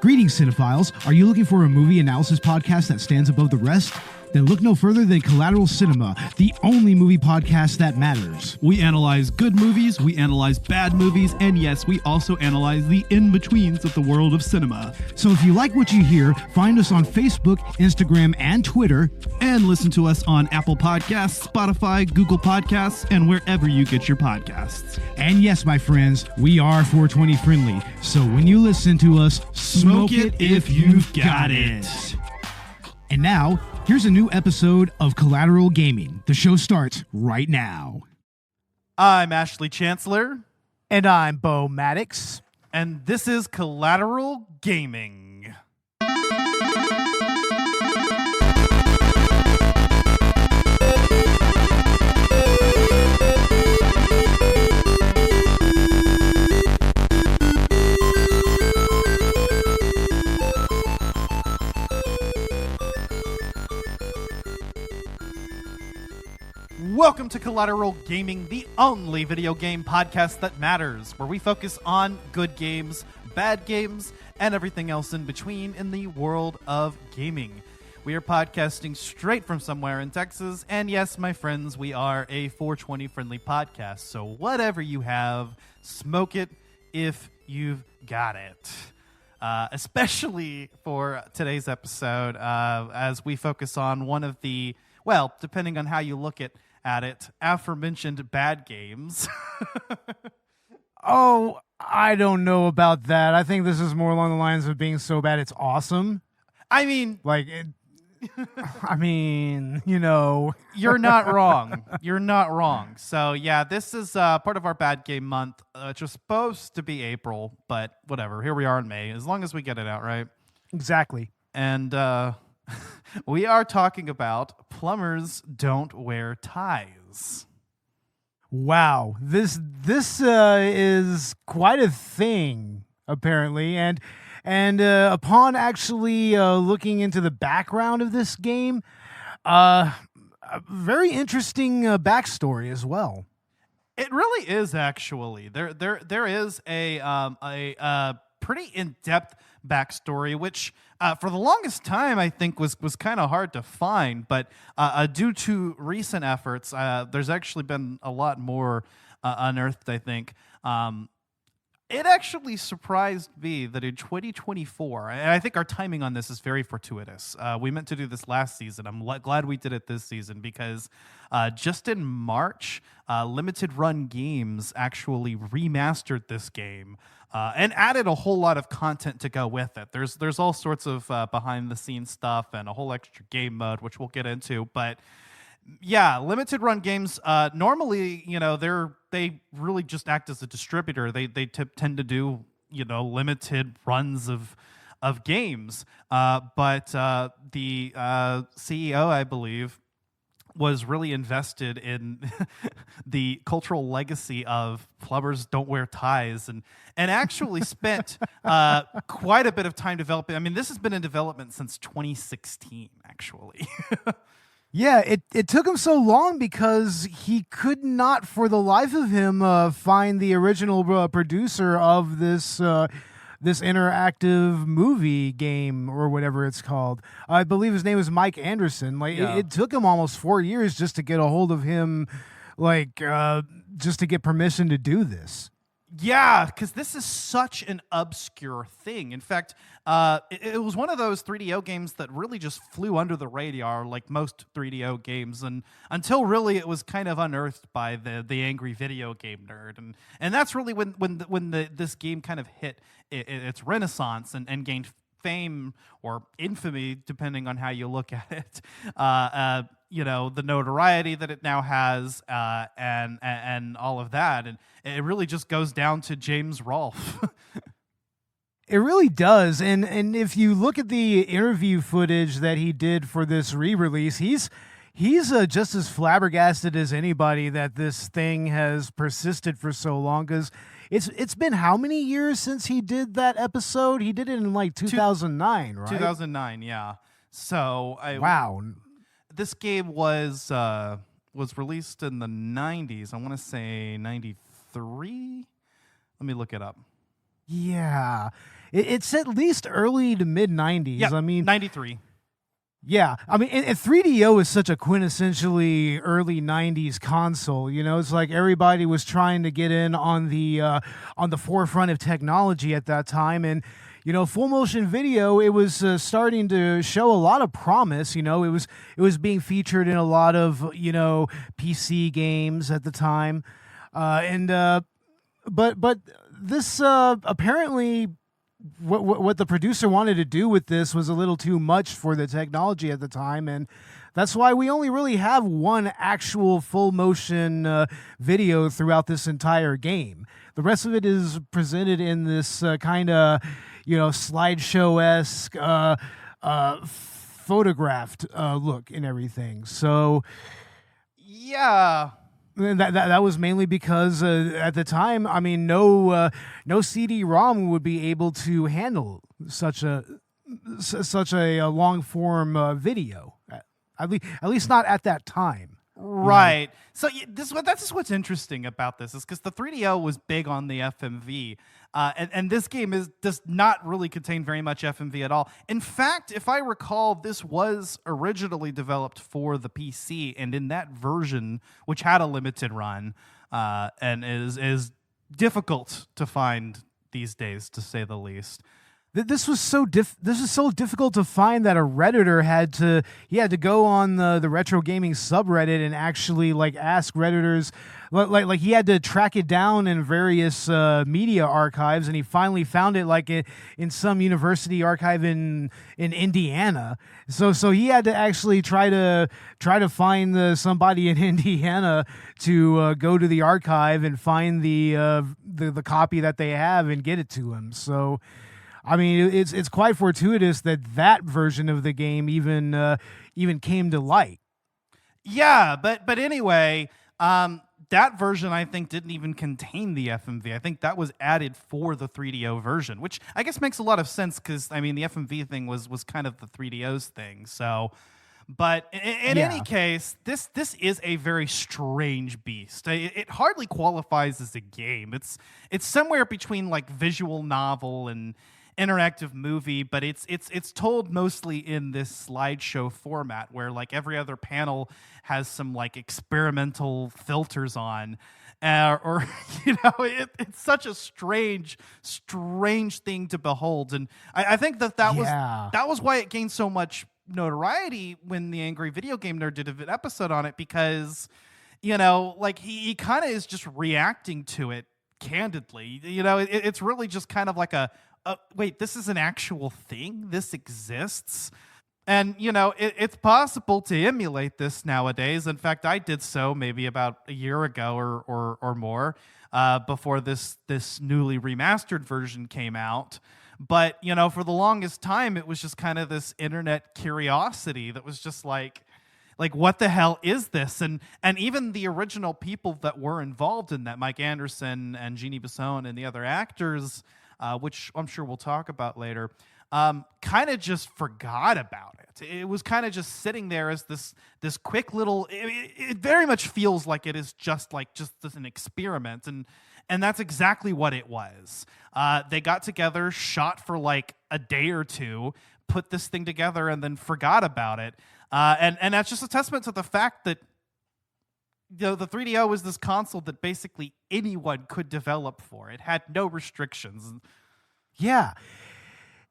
Greetings, cinephiles. Are you looking for a movie analysis podcast that stands above the rest? Then look no further than Collateral Cinema, the only movie podcast that matters. We analyze good movies, we analyze bad movies, and yes, we also analyze the in-betweens of the world of cinema. So if you like what you hear, find us on Facebook, Instagram, and Twitter. And listen to us on Apple Podcasts, Spotify, Google Podcasts, and wherever you get your podcasts. And yes, my friends, we are 420 friendly. So when you listen to us, smoke it if you've got it. And now, here's a new episode of Collateral Gaming. The show starts right now. I'm Ashley Chancellor. And I'm Beau Maddox. And this is Collateral Gaming. Welcome to Collateral Gaming, the only video game podcast that matters, where we focus on good games, bad games, and everything else in between in the world of gaming. We are podcasting straight from somewhere in Texas, and yes, my friends, we are a 420 friendly podcast, so whatever you have, smoke it if you've got it. Especially for today's episode, as we focus on one of the, well, depending on how you look at it, aforementioned bad games. Oh, I don't know about that. I think this is more along the lines of being so bad it's awesome. I mean, you know. You're not wrong. You're not wrong. So, yeah, this is part of our bad game month. It's just supposed to be April, but whatever. Here we are in May, as long as we get it out, right? Exactly. And we are talking about Plumbers Don't Wear Ties. Wow. This is quite a thing, apparently. And upon actually looking into the background of this game, a very interesting backstory as well. It really is, actually. There is a pretty in-depth backstory, which for the longest time I think was kind of hard to find, but due to recent efforts, there's actually been a lot more unearthed, I think. It actually surprised me that in 2024, and I think our timing on this is very fortuitous. We meant to do this last season. I'm glad we did it this season because just in March, Limited Run Games actually remastered this game and added a whole lot of content to go with it. There's all sorts of behind-the-scenes stuff and a whole extra game mode, which we'll get into, but yeah, Limited Run Games, normally, you know, they really just act as a distributor. They tend to do, you know, limited runs of games. But the CEO, I believe, was really invested in the cultural legacy of Plumbers Don't Wear Ties and actually spent quite a bit of time developing. I mean, this has been in development since 2016, actually. Yeah, it took him so long because he could not, for the life of him, find the original producer of this interactive movie game or whatever it's called. I believe his name is Mike Anderson. It took him almost 4 years just to get a hold of him, just to get permission to do this. Yeah, because this is such an obscure thing. In fact, it was one of those 3DO games that really just flew under the radar, like most 3DO games, and until really it was kind of unearthed by the angry video game nerd, and that's really when this game kind of hit its renaissance and gained fame or infamy, depending on how you look at it. You know, the notoriety that it now has, and all of that, and it really just goes down to James Rolfe. It really does, and if you look at the interview footage that he did for this re-release, he's just as flabbergasted as anybody that this thing has persisted for so long. Because it's been how many years since he did that episode? He did it in like 2009, right? 2009, yeah. So wow. This game was released in the 90s. I want to say 93. Let me look it up. Yeah. it's at least early to mid 90s. Yeah, I mean, 93. yeah, I mean, and 3DO is such a quintessentially early '90s console. You know, it's like everybody was trying to get in on the forefront of technology at that time, and you know, full motion video, it was starting to show a lot of promise. You know, it was being featured in a lot of PC games at the time, but this apparently. What the producer wanted to do with this was a little too much for the technology at the time, and that's why we only really have one actual full motion video throughout this entire game. The rest of it is presented in this kind of slideshow-esque photographed look and everything. So yeah. That was mainly because at the time, I mean, no CD-ROM would be able to handle such a long form video. At least not at that time. Right. So that's what's interesting about this is because the 3DO was big on the FMV, and this game does not really contain very much FMV at all. In fact, if I recall, this was originally developed for the PC, and in that version, which had a limited run, and is difficult to find these days, to say the least. This was so difficult to find that a Redditor had to go on the retro gaming subreddit and actually ask Redditors, like he had to track it down in various media archives, and he finally found it in some university archive in Indiana. So he had to actually try to find somebody in Indiana to go to the archive and find the copy that they have and get it to him. So. I mean, it's quite fortuitous that version of the game even came to light. Yeah, but anyway, that version I think didn't even contain the FMV. I think that was added for the 3DO version, which I guess makes a lot of sense because I mean the FMV thing was kind of the 3DO's thing. So, but in any case, this is a very strange beast. It hardly qualifies as a game. It's somewhere between visual novel and interactive movie, but it's told mostly in this slideshow format where every other panel has some experimental filters on, or it's such a strange thing to behold, and I think that was why it gained so much notoriety when the Angry Video Game Nerd did an episode on it, because he kind of is just reacting to it candidly. It's really just kind of wait, this is an actual thing? This exists? And, it's possible to emulate this nowadays. In fact, I did so maybe about a year ago or more before this newly remastered version came out. But, for the longest time, it was just kind of this internet curiosity that was just like, what the hell is this? And even the original people that were involved in that, Mike Anderson and Jeannie Bisson and the other actors, which I'm sure we'll talk about later, kind of just forgot about it. It was kind of just sitting there as this quick little. It very much feels like it is just an experiment, and that's exactly what it was. They got together, shot for a day or two, put this thing together, and then forgot about it. And that's just a testament to the fact that the 3DO was this console that basically anyone could develop for. It had no restrictions. Yeah.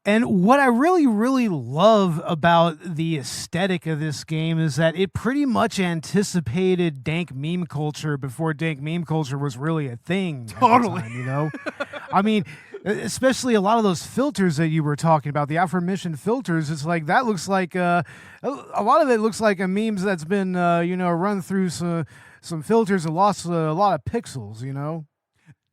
And what I really, really love about the aesthetic of this game is that it pretty much anticipated dank meme culture before dank meme culture was really a thing. Totally. At the time, I mean, especially a lot of those filters that you were talking about, the aforementioned filters, it's that looks like a lot of it looks like a memes that's been run through some filters and lost a lot of pixels.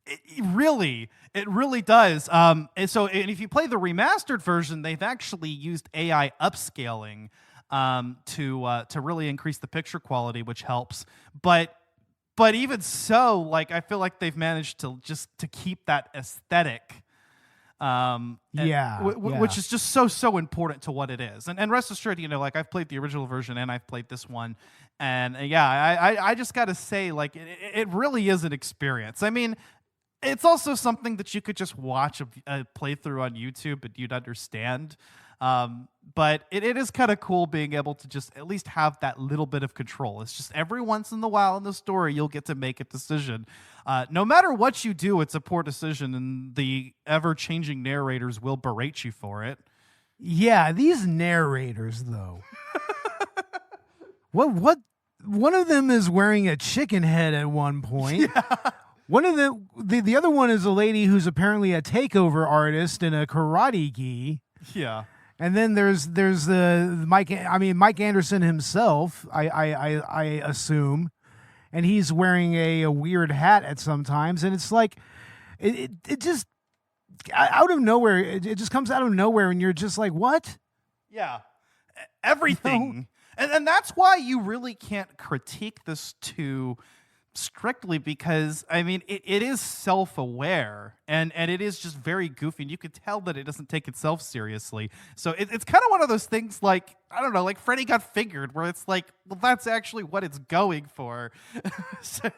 It really does. And if you play the remastered version, they've actually used AI upscaling to really increase the picture quality, which helps. But even so, I feel like they've managed to keep that aesthetic. Which is just so important to what it is. And rest assured, I've played the original version and I've played this one, and I just got to say, it really is an experience. I mean, it's also something that you could just watch a playthrough on YouTube and you'd understand. But it is kind of cool being able to just at least have that little bit of control. It's just every once in a while in the story, you'll get to make a decision. No matter what you do, it's a poor decision, and the ever-changing narrators will berate you for it. Yeah, these narrators, though. What? One of them is wearing a chicken head at one point. Yeah. One of the other one is a lady who's apparently a takeover artist in a karate gi. Yeah. And then there's Mike Anderson himself, I assume, and he's wearing a weird hat at sometimes, and it's like it just out of nowhere. It just comes out of nowhere, and you're just like, what? Yeah, everything, and that's why you really can't critique this too strictly, because I mean it is self-aware and it is just very goofy, and you could tell that it doesn't take itself seriously. So it's kind of one of those things, like, I don't know, like Freddy Got Fingered, where it's like, well, that's actually what it's going for. So,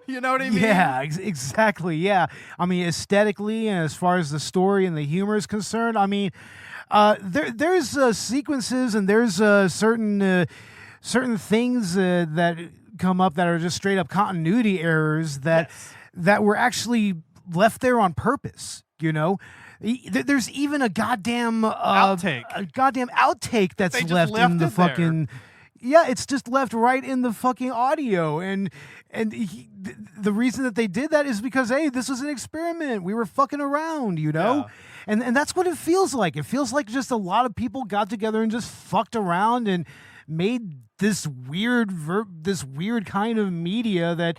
you know what I mean? Yeah, exactly. Yeah, I mean, aesthetically and as far as the story and the humor is concerned, I mean, there's sequences and there's certain things that come up that are just straight up continuity errors that were actually left there on purpose. You know, there's even a goddamn outtake that's left in the fucking there. Yeah, it's just left right in the fucking audio, and the reason that they did that is because, hey, this was an experiment. We were fucking around, you know? Yeah. And that's what it feels like. It feels like just a lot of people got together and just fucked around and made this weird kind of media that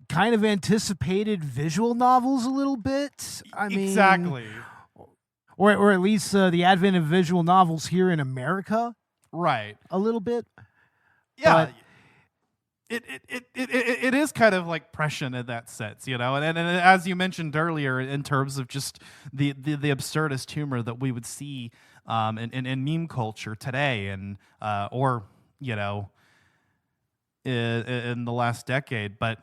kind of anticipated visual novels a little bit. I mean, exactly. Or at least the advent of visual novels here in America. Right. A little bit. Yeah. But it is kind of like prescient in that sense, you know, and as you mentioned earlier, in terms of just the absurdist humor that we would see in meme culture today, and or, you know, in the last decade. But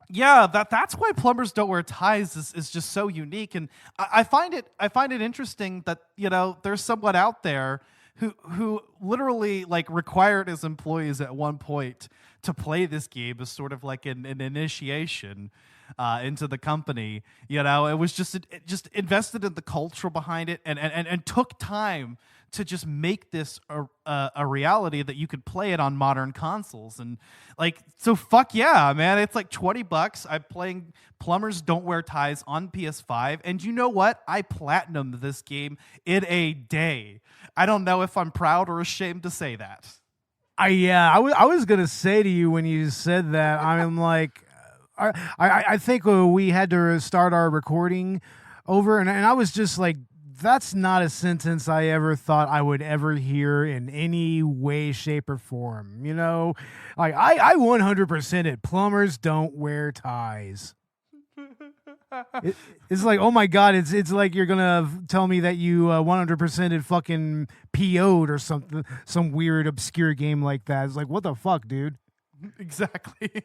yeah, that's why Plumbers Don't Wear Ties is just so unique, and I find it interesting that, you know, there's someone out there who literally like required his employees at one point to play this game as sort of like an initiation into the company. You know, it was just invested in the culture behind it, and took time to just make this a reality that you could play it on modern consoles. And like, so fuck yeah, man, it's like $20. I'm playing Plumbers Don't Wear Ties on PS5, and you know what? I platinumed this game in a day. I don't know if I'm proud or ashamed to say that. I was gonna say to you when you said that, I'm like, I think we had to start our recording over, and I was just like, that's not a sentence I ever thought I would ever hear in any way, shape, or form. You know, like I 100%ed Plumbers Don't Wear Ties. It's like, oh my god, it's like you're gonna tell me that you 100%ed fucking PO'd or something, some weird obscure game like that. It's like, what the fuck, dude? Exactly.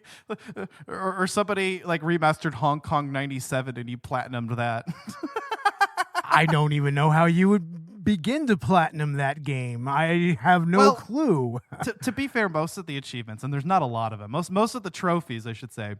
or somebody like remastered Hong Kong 97 and you platinumed that. I don't even know how you would begin to platinum that game. I have no clue. to be fair, most of the achievements, and there's not a lot of them, most of the trophies, I should say,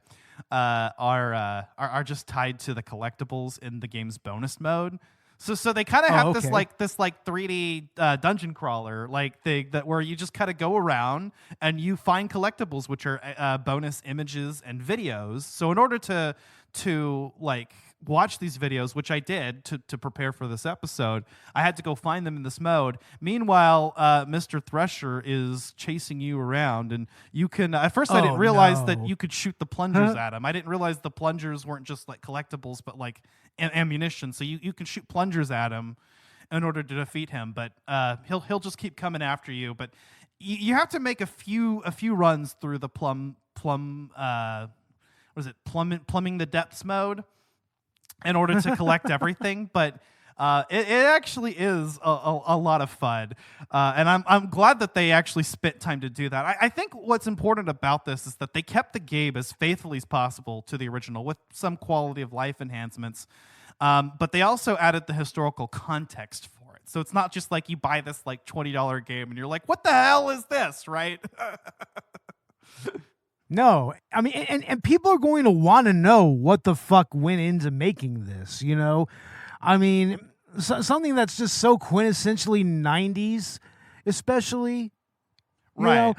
are just tied to the collectibles in the game's bonus mode. So they kind of have this 3D dungeon crawler like thing that where you just kind of go around and you find collectibles, which are bonus images and videos. So in order to like watch these videos, which I did to prepare for this episode, I had to go find them in this mode. Meanwhile, Mr. Thresher is chasing you around, and you can. At first, I didn't realize that you could shoot the plungers at him. I didn't realize the plungers weren't just like collectibles, but like ammunition. So you can shoot plungers at him in order to defeat him. But he'll just keep coming after you. But you have to make a few runs through the plumbing the depths mode in order to collect everything. But It actually is a lot of fun, and I'm glad that they actually spent time to do that. I think what's important about this is that they kept the game as faithfully as possible to the original with some quality of life enhancements, but they also added the historical context for it. So it's not just like you buy this like $20 game and you're like, what the hell is this, right? No, I mean, and people are going to want to know what the fuck went into making this, you know? I mean, something that's just so quintessentially 90s, especially, Right.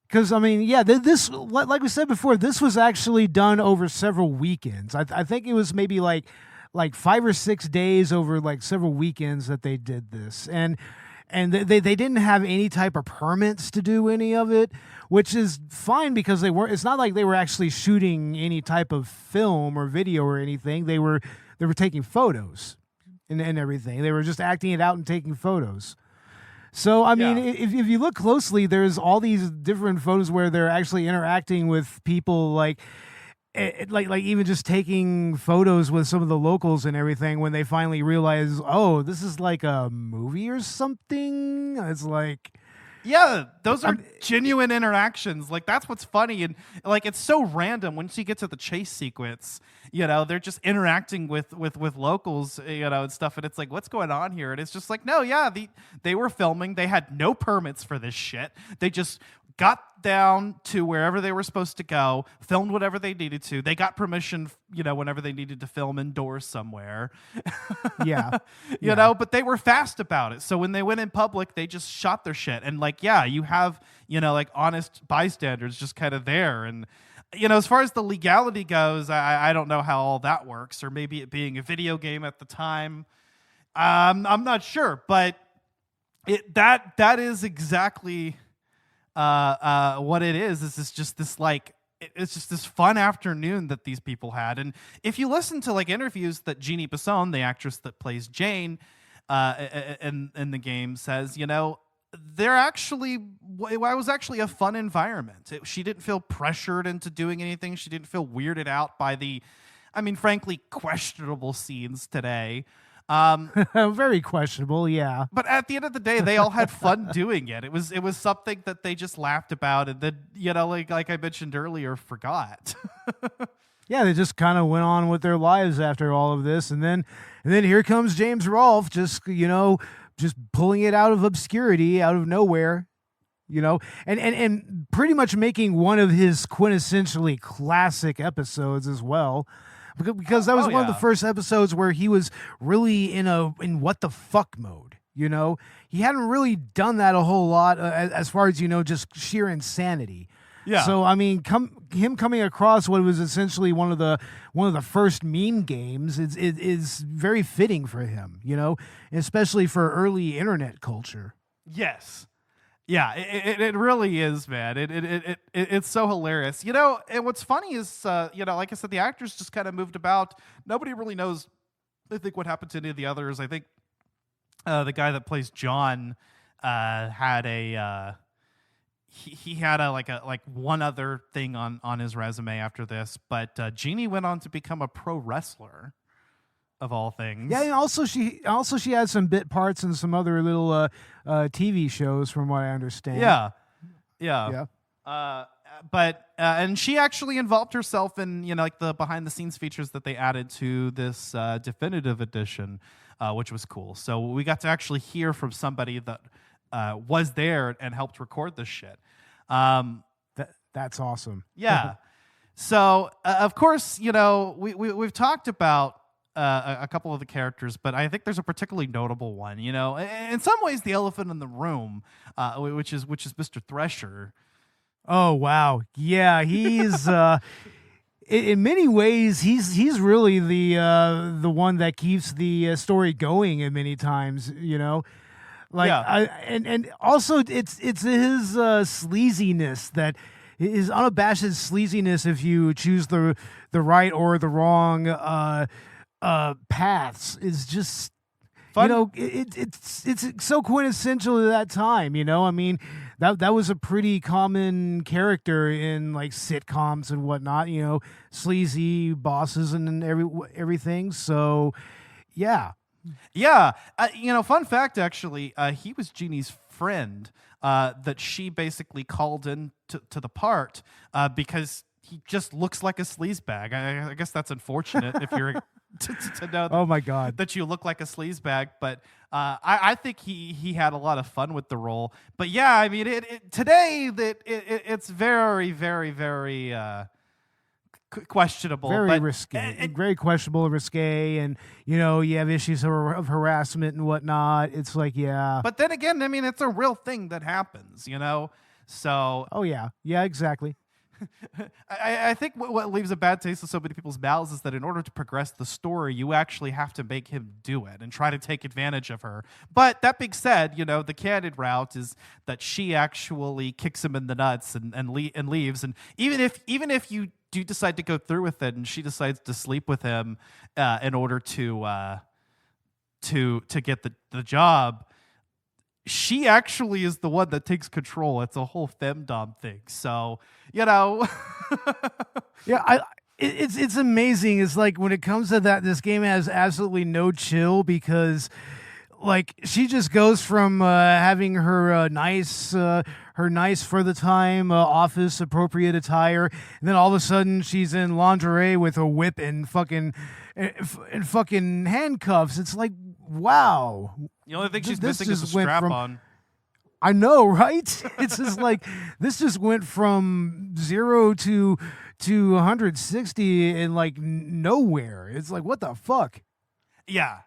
Because, I mean, yeah, this, like we said before, this was actually done over several weekends. I think it was maybe like 5 or 6 days over like several weekends that they did this. And they didn't have any type of permits to do any of it, which is fine because it's not like they were actually shooting any type of film or video or anything. They were taking photos and everything. They were just acting it out and taking photos. So, I mean, if you look closely, there's all these different photos where they're actually interacting with people, like even just taking photos with some of the locals and everything when they finally realize, oh, this is like a movie or something. It's like... Yeah, those are genuine interactions. Like, that's what's funny. And, like, it's so random. Once you get to the chase sequence, you know, they're just interacting with locals, you know, and stuff. And it's like, what's going on here? And it's just like, no, yeah, they were filming. They had no permits for this shit. They just got down to wherever they were supposed to go, filmed whatever they needed to. They got permission, you know, whenever they needed to film indoors somewhere. Yeah. you know, but they were fast about it. So when they went in public, they just shot their shit. And like, yeah, you have, you know, like honest bystanders just kind of there. And, you know, as far as the legality goes, I don't know how all that works, or maybe it being a video game at the time. I'm not sure, but that is exactly what it is. It's just this like, it's just this fun afternoon that these people had. And if you listen to like interviews that Jeannie Besson, the actress that plays Jane in the game, says, you know, it was actually a fun environment. She didn't feel pressured into doing anything. She didn't feel weirded out by the, I mean, frankly, questionable scenes today. Very questionable, yeah. But at the end of the day, they all had fun doing it. It was something that they just laughed about, and then, you know, like I mentioned earlier, forgot. Yeah, they just kind of went on with their lives after all of this, and then here comes James Rolfe, just, you know, just pulling it out of obscurity, out of nowhere, you know, and pretty much making one of his quintessentially classic episodes as well. Because that was one of the first episodes where he was really in what the fuck mode, you know? He hadn't really done that a whole lot as far as, you know, just sheer insanity. Yeah. So, I mean, him coming across what was essentially one of the first meme games is very fitting for him, you know? Especially for early internet culture. Yes. Yeah, it really is, man. It's so hilarious. You know, and what's funny is, you know, like I said, the actors just kind of moved about. Nobody really knows, I think, what happened to any of the others. I think the guy that plays John had he had a one other thing on his resume after this, but Jeannie went on to become a pro wrestler. Of all things. Yeah, and also she had some bit parts in some other little TV shows, from what I understand. Yeah. But and she actually involved herself in, you know, like the behind the scenes features that they added to this definitive edition, which was cool. So we got to actually hear from somebody that was there and helped record this shit. That's awesome. Yeah. So of course, you know, we've talked about a couple of the characters, but I think there's a particularly notable one. You know, in some ways, the elephant in the room, which is Mr. Thresher. Oh wow, yeah, he's in many ways he's really the one that keeps the story going. In many times, you know, like and also it's his sleaziness, that his unabashed sleaziness, if you choose the right or the wrong paths, is just fun. You know, it's so quintessential to that time, you know. I mean, that was a pretty common character in like sitcoms and whatnot, you know, sleazy bosses and everything. So yeah, Yeah, fun fact actually, he was Jeannie's friend that she basically called in to the part because he just looks like a sleazebag. I guess that's unfortunate if you're to know Oh my God. that you look like a sleazebag, but I think he had a lot of fun with the role. But yeah, I mean, today it's very, very, very questionable, Very but risque, very questionable and risque, and you have issues of harassment and whatnot. It's like, yeah. But then again, I mean, it's a real thing that happens, So Oh yeah, exactly. I think what leaves a bad taste in so many people's mouths is that in order to progress the story, you actually have to make him do it and try to take advantage of her. But that being said, the candid route is that she actually kicks him in the nuts and leaves. And even if you do decide to go through with it, and she decides to sleep with him in order to get the job, she actually is the one that takes control. It's a whole femdom thing. So, Yeah, it's amazing. It's like when it comes to that, this game has absolutely no chill because, like, she just goes from having her nice for the time office appropriate attire, and then all of a sudden she's in lingerie with a whip and fucking handcuffs. It's like, wow. The only thing she's missing is a strap on. I know, right? It's just like this just went from 0 to 160 in like nowhere. It's like, what the fuck? Yeah,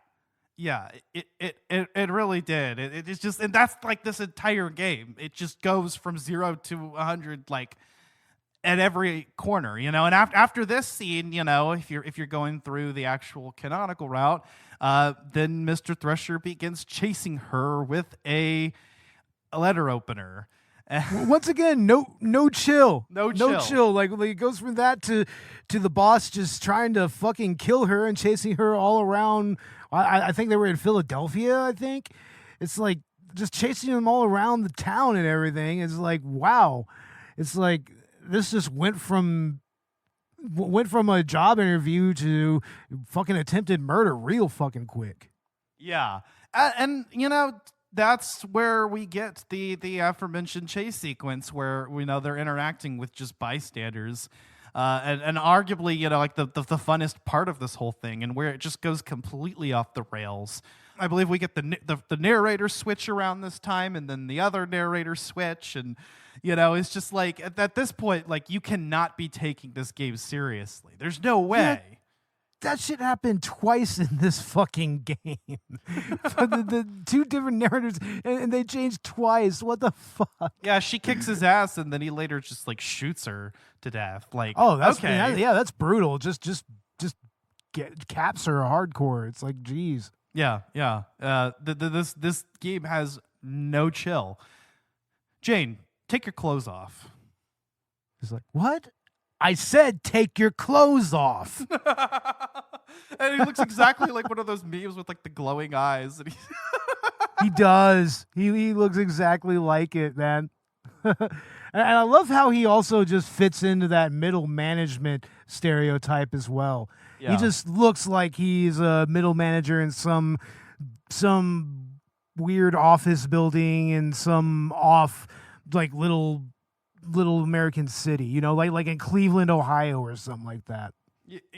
it really did. It's just, and that's like this entire game. It just goes from 0 to 100 like at every corner, And after this scene, if you're going through the actual canonical route, then Mr. Thresher begins chasing her with a letter opener. Once again, no chill. No chill. Like it goes from that to the boss just trying to fucking kill her and chasing her all around. I think they were in Philadelphia, I think. It's like just chasing them all around the town and everything. It's like, wow. It's like this just went from a job interview to fucking attempted murder real fucking quick. Yeah. And that's where we get the aforementioned chase sequence where they're interacting with just bystanders, and arguably like the funnest part of this whole thing, and where it just goes completely off the rails. I believe we get the narrator switch around this time, and then the other narrator switch, and it's just like at this point, like you cannot be taking this game seriously. There's no way. Yeah. That shit happened twice in this fucking game. the two different narrators, and they changed twice. What the fuck? Yeah, she kicks his ass, and then he later just like shoots her to death. Like, oh, that's okay. That's brutal. Just caps her hardcore. It's like, geez. Yeah. This game has no chill. Jane, take your clothes off. He's like, what? I said, take your clothes off. And he looks exactly like one of those memes with like the glowing eyes. And he does. He looks exactly like it, man. And I love how he also just fits into that middle management stereotype as well. Yeah. He just looks like he's a middle manager in some weird office building in some off like little American city, like in Cleveland, Ohio or something like that.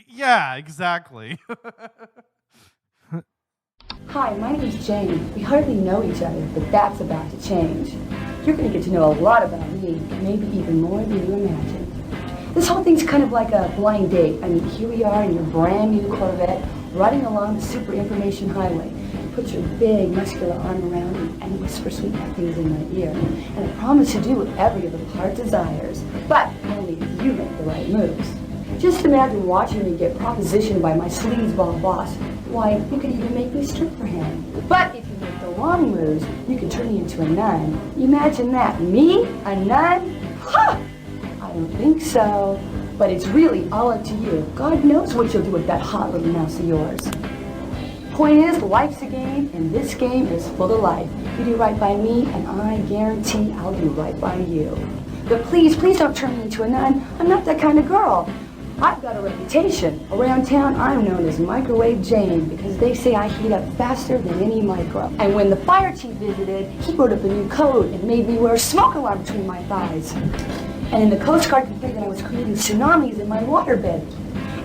Yeah, exactly. Hi, my name is Jane. We hardly know each other, but that's about to change. You're going to get to know a lot about me, maybe even more than you imagined. This whole thing's kind of like a blind date. I mean, here we are in your brand new Corvette, riding along the super information highway. Put your big muscular arm around me and whisper sweet things in my ear. And I promise to do whatever your little heart desires, but only if you make the right moves. Just imagine watching me get propositioned by my sleazeball boss. Why, you could even make me strip for him. But if you make the wrong moves, you could turn me into a nun. Imagine that. Me? A nun? Ha! I don't think so. But it's really all up to you. God knows what you'll do with that hot little mouse of yours. Point is, life's a game, and this game is full of life. You do right by me, and I guarantee I'll do right by you. But please don't turn me into a nun. I'm not that kind of girl. I've got a reputation. Around town, I'm known as Microwave Jane because they say I heat up faster than any micro. And when the fire chief visited, he wrote up a new code and made me wear a smoke alarm between my thighs. And then the Coast Guard complained that I was creating tsunamis in my waterbed.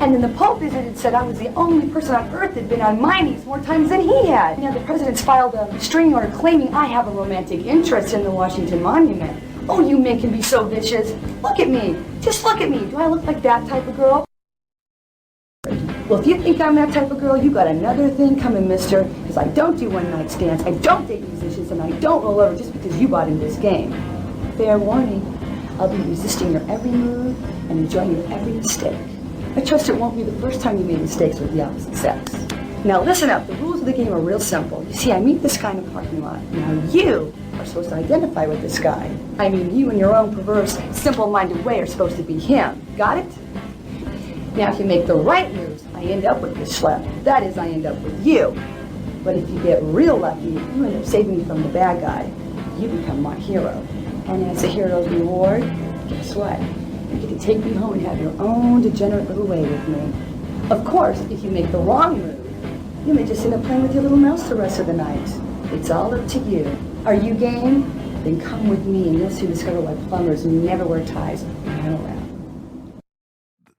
And then the Pope visited and said I was the only person on Earth that'd been on my knees more times than he had. Now the president's filed a restraining order claiming I have a romantic interest in the Washington Monument. Oh, you men can be so vicious. Look at me. Just look at me. Do I look like that type of girl? Well, if you think I'm that type of girl, you got another thing coming, mister. Because I don't do one-night stands, I don't date musicians, and I don't roll over just because you bought in this game. Fair warning, I'll be resisting your every move and enjoying your every mistake. I trust it won't be the first time you made mistakes with the opposite sex. Now listen up, the rules of the game are real simple. You see, I meet this guy in a parking lot. Now you are supposed to identify with this guy. I mean, you in your own perverse, simple-minded way are supposed to be him. Got it? Now if you make the right moves, I end up with this schlep. That is, I end up with you. But if you get real lucky, you end up saving me from the bad guy. You become my hero. And as a hero's reward, guess what? You get to take me home and have your own degenerate little way with me. Of course, if you make the wrong move, you may just end up playing with your little mouse the rest of the night. It's all up to you. Are you game? Then come with me and you'll soon discover why plumbers never wear ties when around.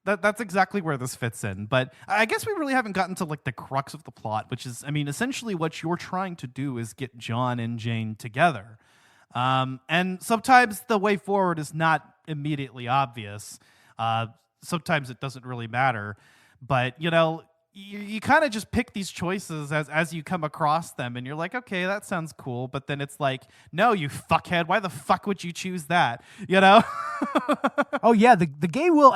That's exactly where this fits in. But I guess we really haven't gotten to like the crux of the plot, which is, I mean, essentially what you're trying to do is get John and Jane together. And sometimes the way forward is not immediately obvious. Sometimes it doesn't really matter. But, you know, you kind of just pick these choices as you come across them, and you're like, okay, that sounds cool. But then it's like, no, you fuckhead, why the fuck would you choose that? You know? Oh yeah, the game will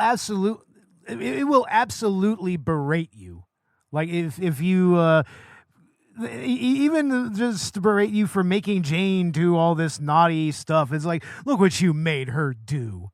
absolutely berate you. Like if you even just berate you for making Jane do all this naughty stuff. It's like, look what you made her do.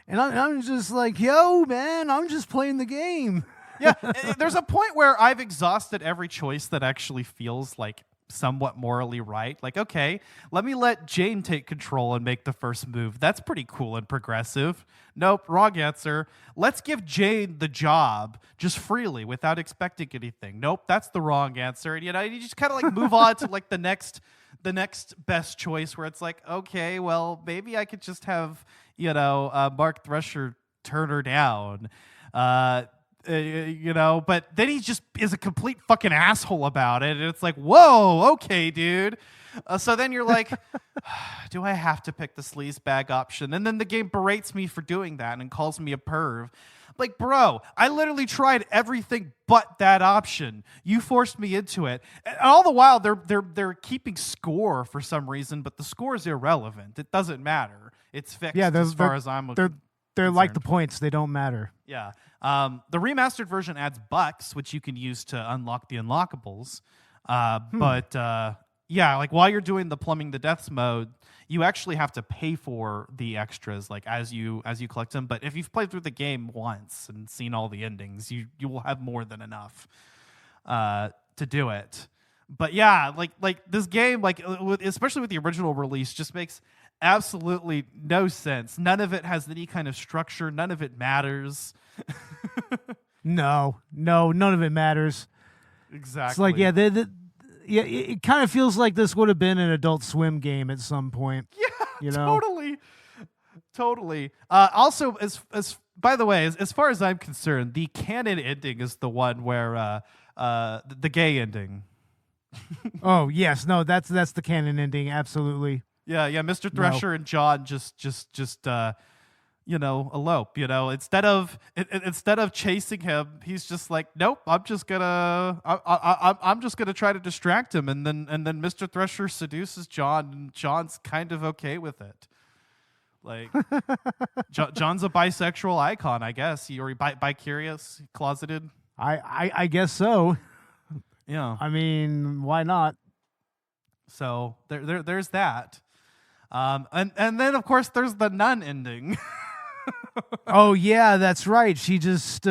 And I'm just like, yo, man, I'm just playing the game. Yeah, there's a point where I've exhausted every choice that actually feels like somewhat morally right. Like, okay, let me let Jane take control and make the first move. That's pretty cool and progressive. Nope, wrong answer. Let's give Jane the job just freely without expecting anything. Nope, that's the wrong answer. And, you know, you just kind of like move on to like the next best choice where it's like, okay, well, maybe I could just have, you know, Mark Thresher turn her down. You know, but then he just is a complete fucking asshole about it. And it's like, whoa, okay, dude. So then you're like, do I have to pick the sleaze bag option? And then the game berates me for doing that and calls me a perv. Like, bro, I literally tried everything but that option. You forced me into it. And all the while, they're keeping score for some reason, but the score is irrelevant. It doesn't matter. It's fixed as far as I'm concerned. They're like the points. They don't matter. Yeah. The remastered version adds bucks, which you can use to unlock the unlockables. But yeah, like while you're doing the plumbing the deaths mode, you actually have to pay for the extras, like as you collect them. But if you've played through the game once and seen all the endings, you will have more than enough to do it. But yeah, like this game, like especially with the original release, just makes absolutely no sense. None of it has any kind of structure. None of it matters. No, none of it matters. Exactly. It's like, yeah, it kind of feels like this would have been an Adult Swim game at some point. Yeah, you know? Totally. Also, as by the way, as far as I'm concerned, the canon ending is the one where the gay ending. Oh yes, no, that's the canon ending. Absolutely. Yeah. Mr. Thresher and John just you know, elope. You know, instead of chasing him, he's just like, nope, I'm just gonna try to distract him, and then Mr. Thresher seduces John, and John's kind of okay with it. Like, John's a bisexual icon, I guess. Or bi-curious, closeted. I guess so. Yeah. I mean, why not? So there's that. And then of course there's the nun ending. Oh yeah, that's right. She just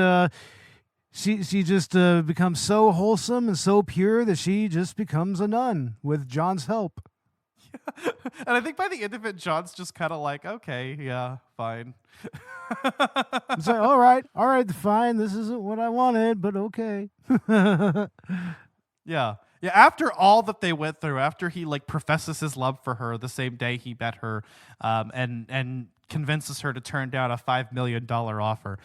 becomes so wholesome and so pure that she just becomes a nun with John's help. And I think by the end of it, John's just kind of like, okay, yeah, fine. It's like, all right, fine. This isn't what I wanted, but okay. Yeah. Yeah, after all that they went through, after he like professes his love for her the same day he met her, and convinces her to turn down a $5 million offer.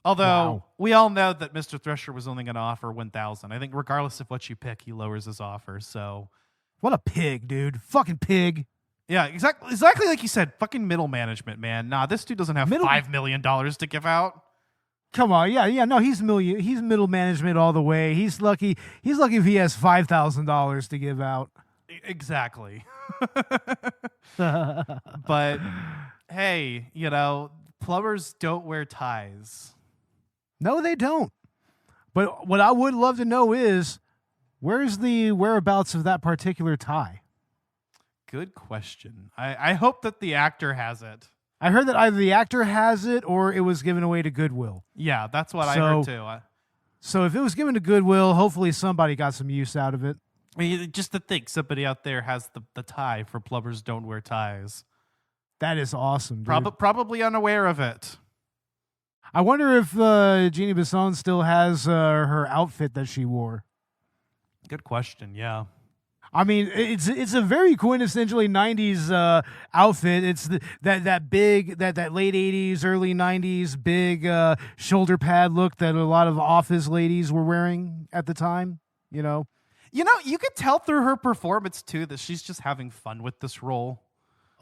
Although we all know that Mr. Thresher was only going to offer 1,000. I think regardless of what you pick, he lowers his offer. So, what a pig, dude! Fucking pig. Yeah, exactly like you said. Fucking middle management, man. Nah, this dude doesn't have $5 million to give out. Come on, yeah. No, he's middle management all the way. He's lucky. He's lucky if he has $5,000 to give out. Exactly. But hey, plumbers don't wear ties. No, they don't. But what I would love to know is, where's the whereabouts of that particular tie? Good question. I hope that the actor has it. I heard that either the actor has it or it was given away to Goodwill. Yeah, that's what I heard too. So if it was given to Goodwill, hopefully somebody got some use out of it. I mean, just to think somebody out there has the tie for Plumbers Don't Wear Ties. That is awesome, dude. Probably unaware of it. I wonder if Jeannie Bisson still has her outfit that she wore. Good question, yeah. I mean, it's a very quintessentially 90s outfit. It's that big, that late 80s, early 90s big shoulder pad look that a lot of office ladies were wearing at the time, You could tell through her performance, too, that she's just having fun with this role.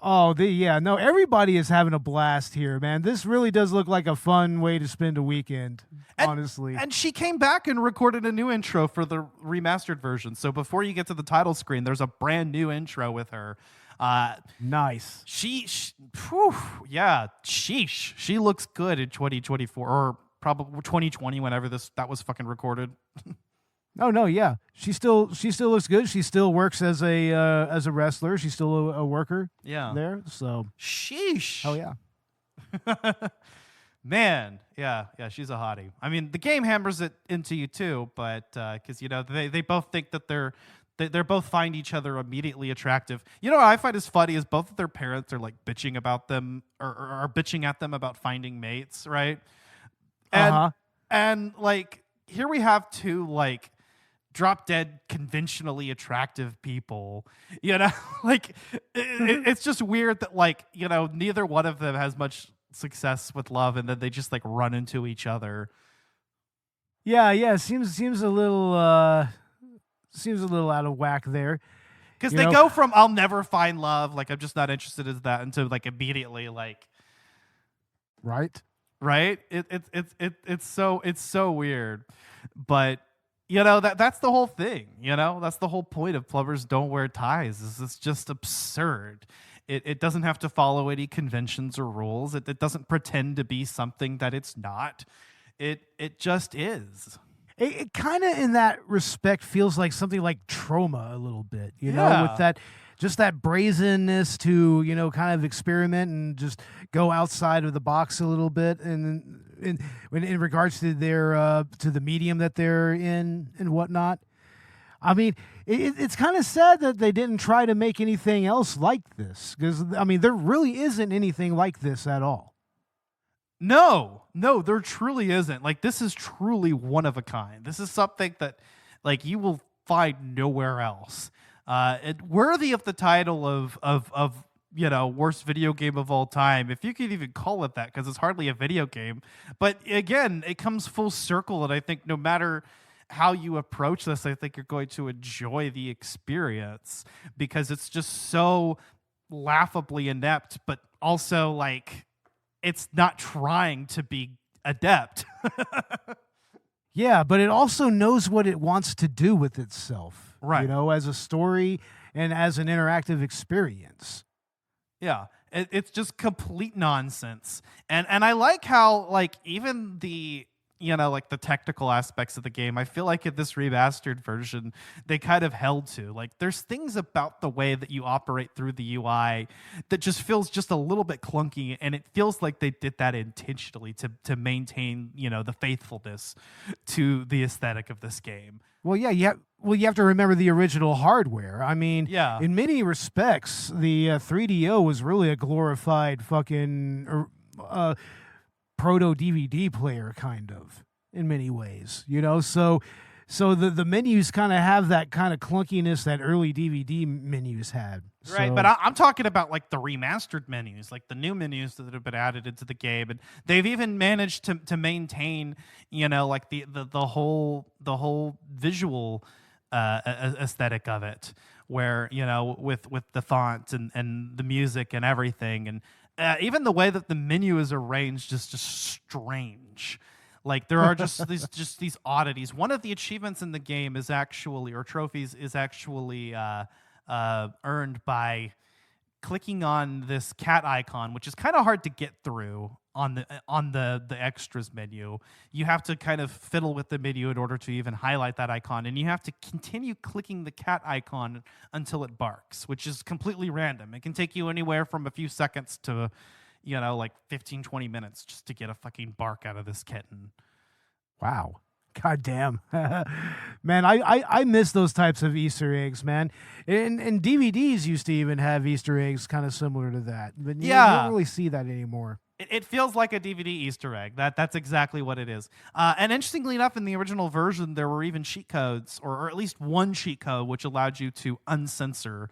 Oh, no, everybody is having a blast here, man. This really does look like a fun way to spend a weekend, honestly. And she came back and recorded a new intro for the remastered version. So before you get to the title screen, there's a brand new intro with her. Nice. Yeah, sheesh. She looks good in 2024 or probably 2020, whenever that was fucking recorded. Oh no, yeah. She still looks good. She still works as a wrestler. She's still a worker. Yeah. There. So sheesh. Oh yeah. Man, yeah, she's a hottie. I mean, the game hammers it into you too, but because they both think that they're both find each other immediately attractive. What I find is funny is both of their parents are like bitching about them or are bitching at them about finding mates, right? And like here we have two like drop dead conventionally attractive people, like it's just weird that like neither one of them has much success with love, and then they just like run into each other. Yeah, seems a little out of whack there, because they go from I'll never find love, like I'm just not interested in that, into like immediately like right. It's so weird, but that's the whole thing. That's the whole point of Plumbers Don't Wear Ties. It's just absurd. It doesn't have to follow any conventions or rules. It doesn't pretend to be something that it's not. It just is. It kind of, in that respect, feels like something like Trauma a little bit. With that, just that brazenness to kind of experiment and just go outside of the box a little bit, and in regards to their to the medium that they're in and whatnot. I mean, it's kind of sad that they didn't try to make anything else like this, because I mean, there really isn't anything like this at all. No, there truly isn't. Like, this is truly one of a kind. This is something that like you will find nowhere else. Worthy of the title of worst video game of all time, if you could even call it that, because it's hardly a video game. But again, it comes full circle, and I think no matter how you approach this, I think you're going to enjoy the experience, because it's just so laughably inept, but also like it's not trying to be adept. Yeah, but it also knows what it wants to do with itself, right? As a story and as an interactive experience. Yeah, it's just complete nonsense. And I like how like even the like the technical aspects of the game, I feel like in this remastered version, they kind of held to. Like, there's things about the way that you operate through the UI that just feels just a little bit clunky, and it feels like they did that intentionally to maintain, the faithfulness to the aesthetic of this game. Well, yeah, Well, you have to remember the original hardware. I mean, Yeah. in many respects, the 3DO was really a glorified fucking proto DVD player, kind of, in many ways. You know, so the menus kind of have that kind of clunkiness that early DVD menus had. Right, So- but I'm talking about like the remastered menus, like the new menus that have been added into the game, and they've even managed to maintain, you know, like the whole visual aesthetic of it, where, you know, with the font and the music and everything, and even the way that the menu is arranged is just strange. Like there are just these oddities. One of the achievements in the game is actually, or trophies, is actually earned by clicking on this cat icon, which is kind of hard to get through on the extras menu. You have to kind of fiddle with the menu in order to even highlight that icon, and you have to continue clicking the cat icon until it barks, which is completely random. It can take you anywhere from a few seconds to, you know, like 15, 20 minutes just to get a fucking bark out of this kitten. Wow. God damn. Man, I miss those types of Easter eggs, man. And DVDs used to even have Easter eggs kind of similar to that. But you don't really see that anymore. It feels like a DVD Easter egg. That's exactly what it is. And interestingly enough, in the original version, there were even cheat codes, or at least one cheat code, which allowed you to uncensor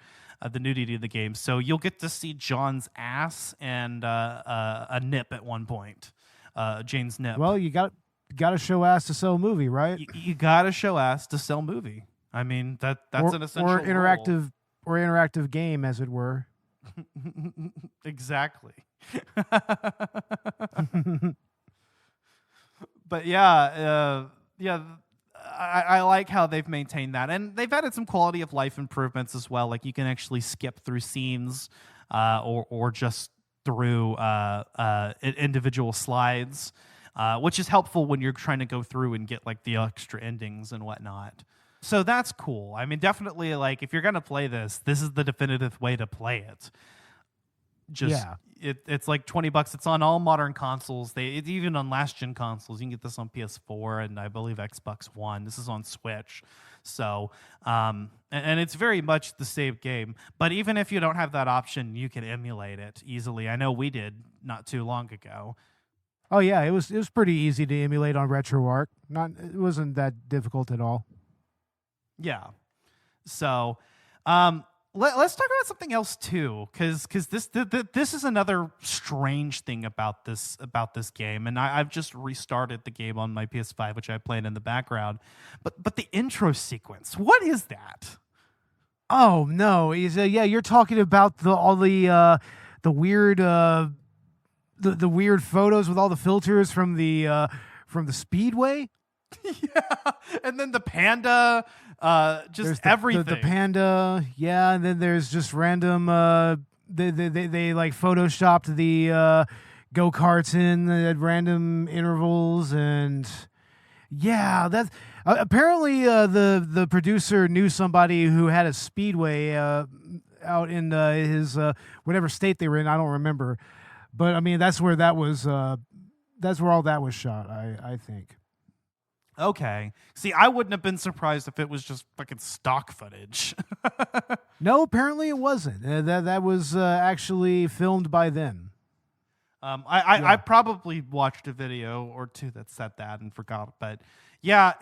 the nudity of the game. So you'll get to see John's ass and a nip at one point, Jane's nip. Well, you got to show ass to sell a movie, right? You got to show ass to sell movie. I mean, that's an essential or interactive game, as it were. Exactly. But yeah, I like how they've maintained that, and they've added some quality of life improvements as well. Like you can actually skip through scenes, or just through individual slides, which is helpful when you're trying to go through and get like the extra endings and whatnot. So that's cool. I mean, definitely, like if you're gonna play this is the definitive way to play it. It's like $20. It's on all modern consoles. It's even on last gen consoles. You can get this on PS4 and I believe Xbox One. This is on Switch. So, and it's very much the same game. But even if you don't have that option, you can emulate it easily. I know we did not too long ago. Oh yeah, it was pretty easy to emulate on RetroArch. It wasn't that difficult at all. Yeah. So, let's talk about something else too, because this is another strange thing about this game, and I've just restarted the game on my PS5, which I played in the background. But the intro sequence, what is that? Oh no, you're talking about all the weird the weird photos with all the filters from the Speedway. Yeah, and then the panda, just everything. The panda, yeah, and then there's just random. They like photoshopped the go-karts in at random intervals, and yeah, that's apparently the producer knew somebody who had a speedway out in his whatever state they were in. I don't remember, but I mean that's where that was. That's where all that was shot. I think. Okay. See, I wouldn't have been surprised if it was just fucking stock footage. No, apparently it wasn't. That was actually filmed by them. I probably watched a video or two that said that and forgot, but yeah,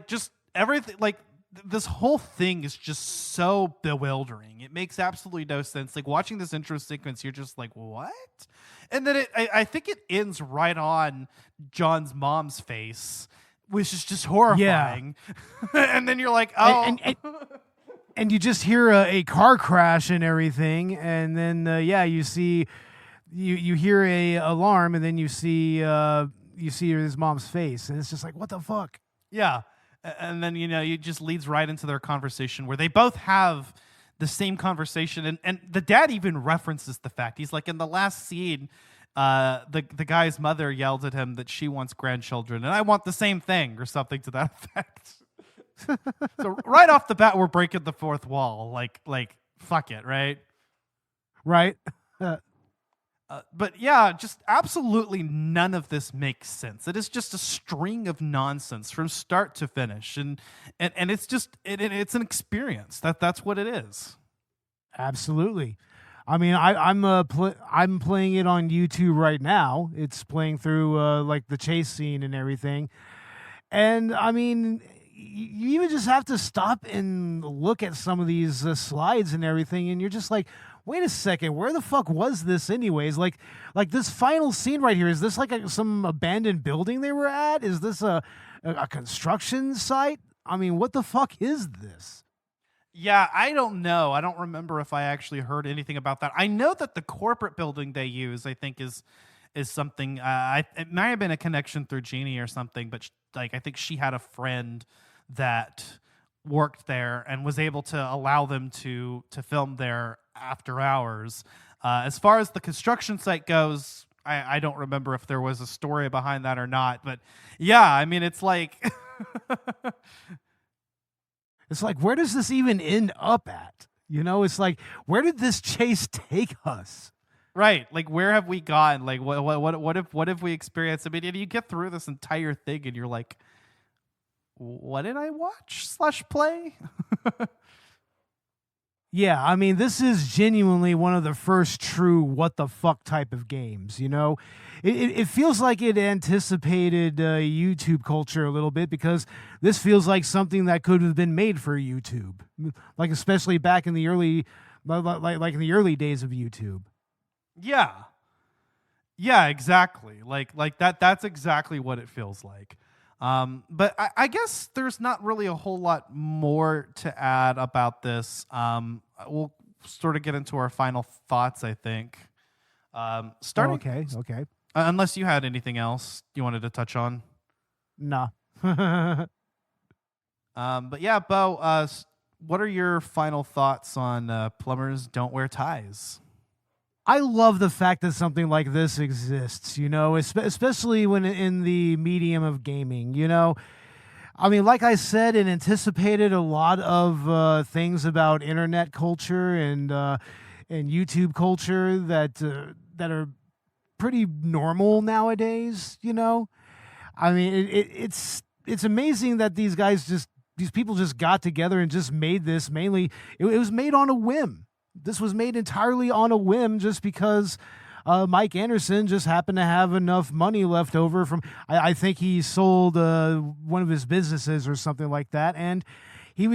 just everything, like this whole thing is just so bewildering. It makes absolutely no sense. Like watching this intro sequence, you're just like, what? And then I think it ends right on John's mom's face, which is just horrifying. Yeah. And then you're like, oh. And you just hear a car crash and everything, and then you see you hear a alarm, and then you see his mom's face, and it's just like, what the fuck? Yeah. And then, it just leads right into their conversation where they both have the same conversation. And the dad even references the fact. He's like, in the last scene, the guy's mother yelled at him that she wants grandchildren, and I want the same thing, or something to that effect. So right off the bat, we're breaking the fourth wall. Like fuck it, right? Right. But yeah, just absolutely none of this makes sense. It is just a string of nonsense from start to finish, and it's just it's an experience. That's what it is. Absolutely. I mean, I'm playing it on YouTube right now. It's playing through like the chase scene and everything. And I mean, you even just have to stop and look at some of these slides and everything, and you're just like, wait a second, where the fuck was this anyways? Like this final scene right here, is this like some abandoned building they were at? Is this a construction site? I mean, what the fuck is this? Yeah, I don't know. I don't remember if I actually heard anything about that. I know that the corporate building they use, I think, is something. It might have been a connection through Jeannie or something, but I think she had a friend that worked there and was able to allow them to film there after hours. As far as the construction site goes, I don't remember if there was a story behind that or not. But yeah, I mean, it's like. It's like, where does this even end up at? You know, it's like, where did this chase take us? Right. Like, where have we gone? Like, what have we experienced? I mean, you get through this entire thing and you're like, what did I watch / play? Yeah, I mean, this is genuinely one of the first true what the fuck type of games, you know? It feels like it anticipated YouTube culture a little bit, because this feels like something that could have been made for YouTube. Like, especially back in the early, like in the early days of YouTube. Yeah. Yeah, exactly. Like that's exactly what it feels like. But I guess there's not really a whole lot more to add about this. We'll sort of get into our final thoughts, I think. Starting. Okay. Unless you had anything else you wanted to touch on. Nah. But yeah, Beau, what are your final thoughts on Plumbers Don't Wear Ties? I love the fact that something like this exists, you know, especially when in the medium of gaming, you know. I mean, like I said, it anticipated a lot of things about internet culture and YouTube culture that are pretty normal nowadays, you know. I mean, it's amazing that these people just got together and just made this. Mainly, it was made on a whim. This was made entirely on a whim, just because Mike Anderson just happened to have enough money left over from. I think he sold one of his businesses or something like that, and he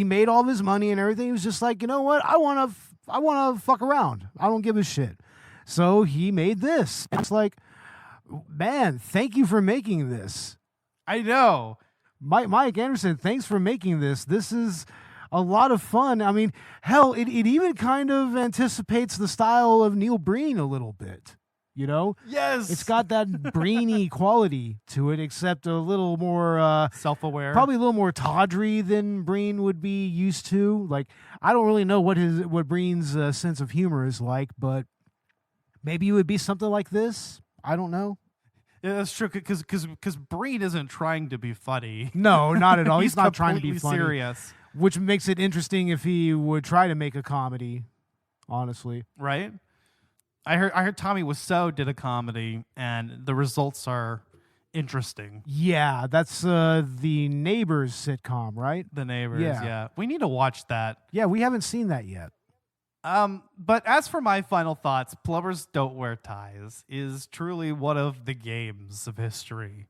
made all of his money and everything. He was just like, you know what, I want to fuck around. I don't give a shit. So he made this. It's like, man, thank you for making this. I know, Mike Anderson, thanks for making this. This is a lot of fun. I mean, hell, it even kind of anticipates the style of Neil Breen a little bit, you know? Yes. It's got that Breeny quality to it, except a little more self-aware. Probably a little more tawdry than Breen would be used to. Like, I don't really know what Breen's sense of humor is like, but maybe it would be something like this. I don't know. Yeah, that's true, because Breen isn't trying to be funny. No, not at all. He's not trying to be funny. Serious. Which makes it interesting if he would try to make a comedy, honestly. Right? I heard Tommy Wiseau did a comedy, and the results are interesting. Yeah, that's the Neighbors sitcom, right? The Neighbors, yeah. We need to watch that. Yeah, we haven't seen that yet. But as for my final thoughts, Plumbers Don't Wear Ties is truly one of the games of history.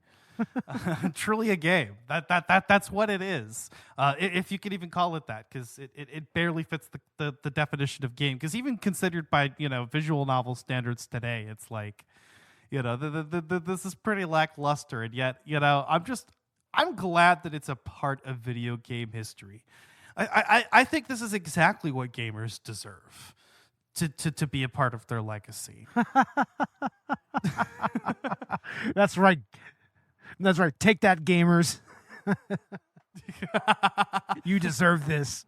Truly a game. That's what it is. If you could even call it that, because it barely fits the definition of game. Because even considered by visual novel standards today, it's like this is pretty lackluster, and yet I'm glad that it's a part of video game history. I think this is exactly what gamers deserve. To be a part of their legacy. That's right. That's right. Take that, gamers. You deserve this.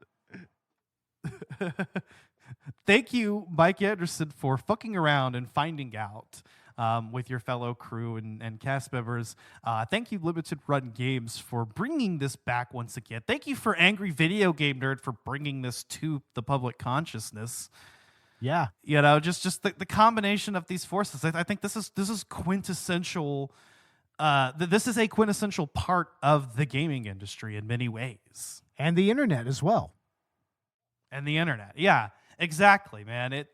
Thank you, Mike Anderson, for fucking around and finding out with your fellow crew and cast members. Thank you, Limited Run Games, for bringing this back once again. Thank you for Angry Video Game Nerd for bringing this to the public consciousness. Yeah. You know, just the combination of these forces. I think this is quintessential. This is a quintessential part of the gaming industry in many ways, And the internet as well. and the internet. Yeah, exactly, man.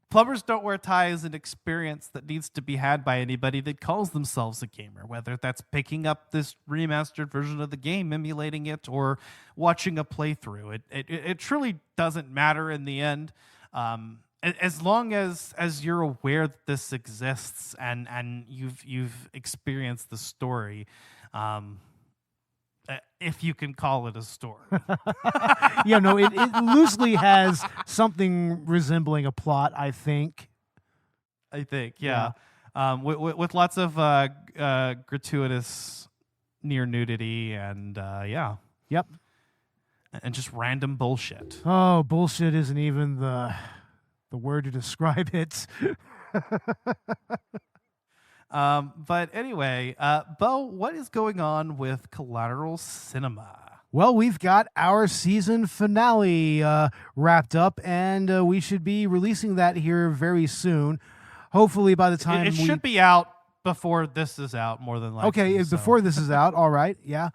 Plumbers Don't Wear Ties is an experience that needs to be had by anybody that calls themselves a gamer, whether that's picking up this remastered version of the game, emulating it, or watching a playthrough. It truly doesn't matter in the end. As long as you're aware that this exists and you've experienced the story, if you can call it a story. Yeah, no, it loosely has something resembling a plot, I think. Yeah. With lots of gratuitous near nudity and yeah. Yep. And just random bullshit. Oh, bullshit isn't even the word to describe it. But anyway, Beau, what is going on with Collateral Cinema? Well, we've got our season finale wrapped up, and we should be releasing that here very soon. Hopefully by the time It should be out before this is out, more than likely. Okay, so. before this is out, all right, yeah.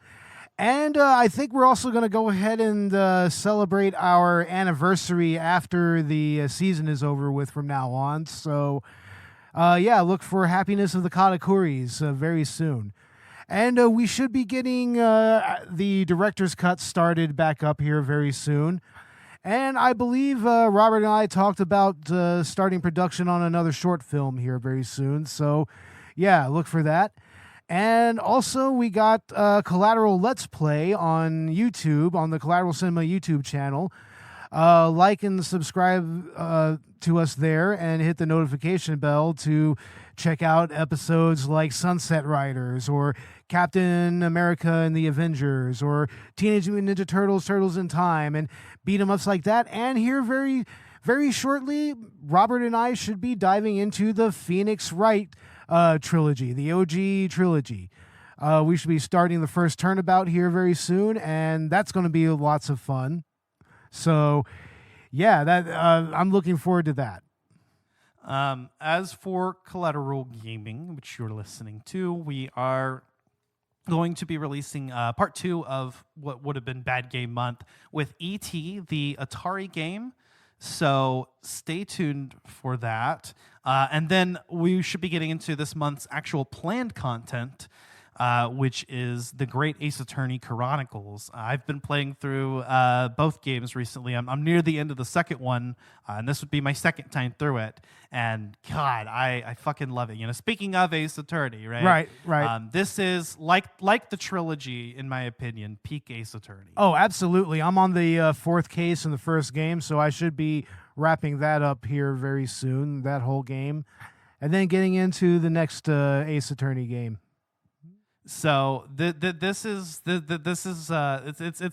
And I think we're also going to go ahead and celebrate our anniversary after the season is over with from now on. So, yeah, look for Happiness of the Katakuris very soon. And we should be getting the director's cut started back up here very soon. And I believe Robert and I talked about starting production on another short film here very soon. So, yeah, look for that. And also, we got Collateral Let's Play on YouTube, on the Collateral Cinema YouTube channel. Like and subscribe to us there and hit the notification bell to check out episodes like Sunset Riders or Captain America and the Avengers or Teenage Mutant Ninja Turtles, Turtles in Time, and beat 'em ups like that. And here very, very shortly, Robert and I should be diving into the Phoenix Wright trilogy, the OG trilogy. We should be starting the first turnabout here very soon, and that's going to be lots of fun. So, yeah, that I'm looking forward to that. As for Collateral Gaming, which you're listening to, we are going to be releasing part 2 of what would have been Bad Game Month with E.T., the Atari game. So stay tuned for that. And then we should be getting into this month's actual planned content, which is the Great Ace Attorney Chronicles. I've been playing through both games recently. I'm near the end of the second one, and this would be my second time through it. And God, I fucking love it. You know, speaking of Ace Attorney, right? Right. This is like the trilogy, in my opinion, peak Ace Attorney. Oh, absolutely. I'm on the fourth case in the first game, so I should be wrapping that up here very soon, that whole game, and then getting into the next Ace Attorney game. So it's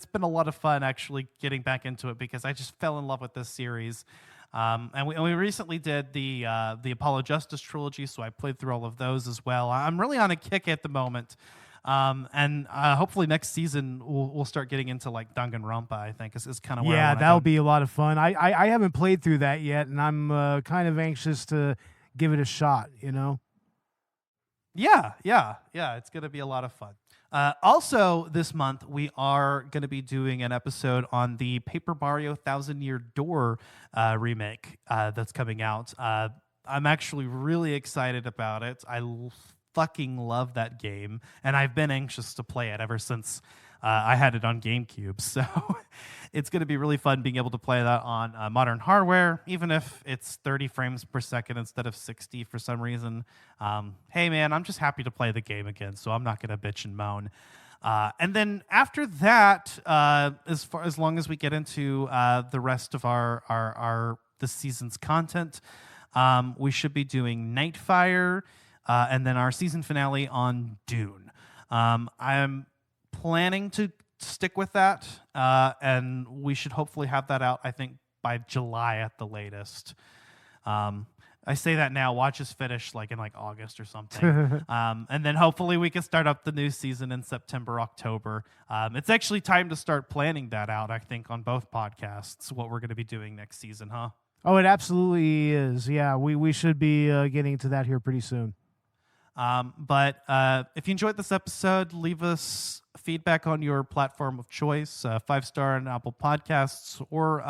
been a lot of fun actually getting back into it because I just fell in love with this series, and we recently did the Apollo Justice trilogy, so I played through all of those as well. I'm really on a kick at the moment, and hopefully next season we'll start getting into like Danganronpa. I think is kind of where yeah, that'll be a lot of fun. I haven't played through that yet, and I'm kind of anxious to give it a shot. You know. Yeah, it's going to be a lot of fun. Also, this month, we are going to be doing an episode on the Paper Mario Thousand Year Door remake that's coming out. I'm actually really excited about it. I fucking love that game, and I've been anxious to play it ever since I had it on GameCube. So it's going to be really fun being able to play that on modern hardware, even if it's 30 frames per second instead of 60 for some reason. Hey, man, I'm just happy to play the game again, so I'm not going to bitch and moan. And then after that, as long as we get into the rest of this season's content, we should be doing Nightfire, and then our season finale on Dune. I'm planning to stick with that, and we should hopefully have that out, I think, by July at the latest. I say that now, watch us finish in August or something. And then hopefully we can start up the new season in September, October. It's actually time to start planning that out, I think, on both podcasts, what we're going to be doing next season, huh? Oh, it absolutely is. Yeah, we should be getting to that here pretty soon. But if you enjoyed this episode, leave us feedback on your platform of choice, 5-star on Apple Podcasts, or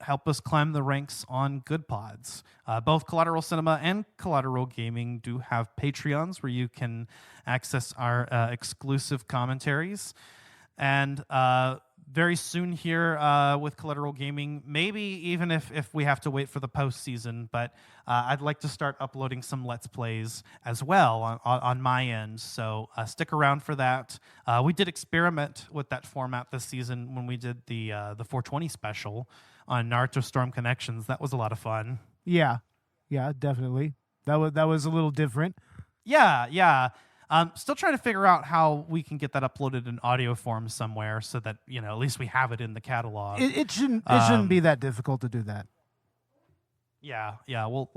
help us climb the ranks on Good Pods. Both Collateral Cinema and Collateral Gaming do have Patreons where you can access our exclusive commentaries. And very soon here with Collateral Gaming, maybe even if we have to wait for the postseason, but I'd like to start uploading some Let's Plays as well on my end. So stick around for that. We did experiment with that format this season when we did the 420 special on Naruto Storm Connections. That was a lot of fun. Yeah, definitely. That was a little different. Yeah. Still trying to figure out how we can get that uploaded in audio form somewhere so that, at least we have it in the catalog. It shouldn't be that difficult to do that. Yeah. Well,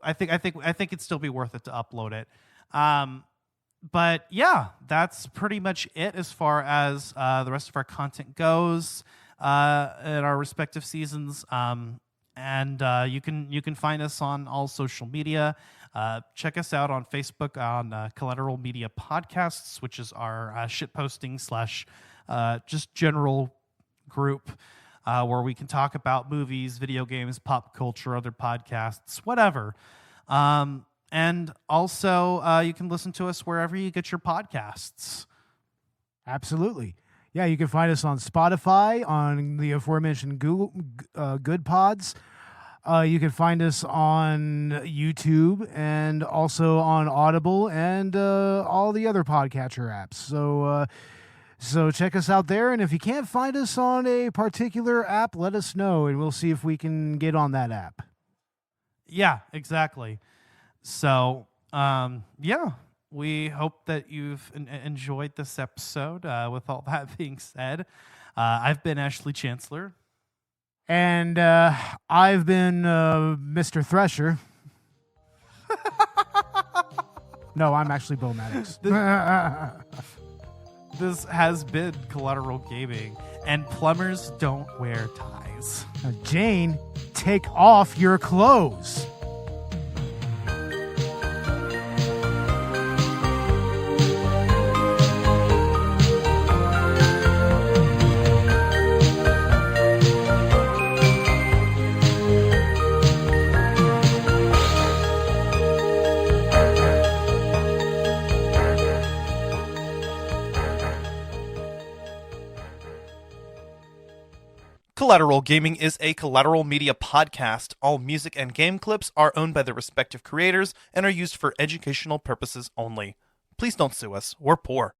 I think it'd still be worth it to upload it. But yeah, that's pretty much it as far as the rest of our content goes in our respective seasons. And you can find us on all social media. Check us out on Facebook on Collateral Media Podcasts, which is our shitposting / just general group where we can talk about movies, video games, pop culture, other podcasts, whatever. And also, you can listen to us wherever you get your podcasts. Absolutely. Yeah, you can find us on Spotify, on the aforementioned Google Good Pods. You can find us on YouTube and also on Audible and all the other podcatcher apps. So check us out there. And if you can't find us on a particular app, let us know, and we'll see if we can get on that app. Yeah, exactly. So, we hope that you've enjoyed this episode. With all that being said, I've been Ashley Chancellor. And I've been Mr. Thresher. No, I'm actually Beau Maddox. This has been Collateral Gaming, and Plumbers Don't Wear Ties. Now, Jane, take off your clothes. Collateral Gaming is a Collateral Media podcast. All music and game clips are owned by their respective creators and are used for educational purposes only. Please don't sue us. We're poor.